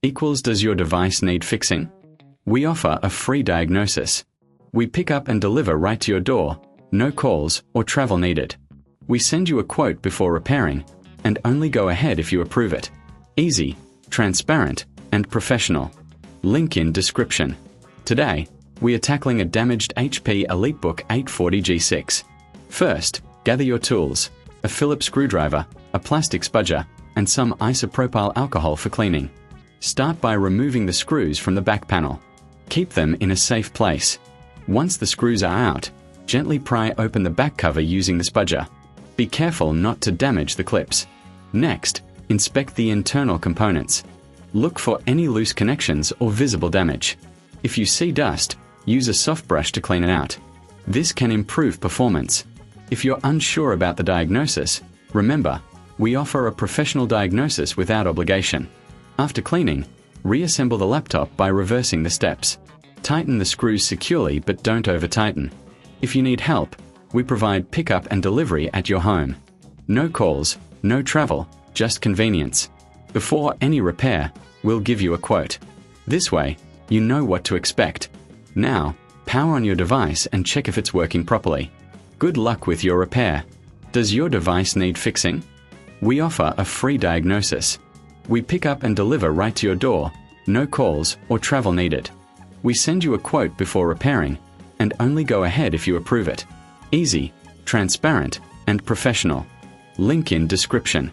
equals does your device need fixing? We offer a free diagnosis. We pick up and deliver right to your door, no calls or travel needed. We send you a quote before repairing, and only go ahead if you approve it. Easy, transparent, and professional. Link in description. Today, we are tackling a damaged HP EliteBook 840G6. First, gather your tools, a Phillips screwdriver, a plastic spudger, and some isopropyl alcohol for cleaning. Start by removing the screws from the back panel. Keep them in a safe place. Once the screws are out, gently pry open the back cover using the spudger. Be careful not to damage the clips. Next, inspect the internal components. Look for any loose connections or visible damage. If you see dust, use a soft brush to clean it out. This can improve performance. If you're unsure about the diagnosis, remember, we offer a professional diagnosis without obligation. After cleaning, reassemble the laptop by reversing the steps. Tighten the screws securely but don't over-tighten. If you need help, we provide pickup and delivery at your home. No calls, no travel, just convenience. Before any repair, we'll give you a quote. This way, you know what to expect. Now, power on your device and check if it's working properly. Good luck with your repair. Does your device need fixing? We offer a free diagnosis. We pick up and deliver right to your door, no calls or travel needed. We send you a quote before repairing, and only go ahead if you approve it. Easy, transparent, and professional. Link in description.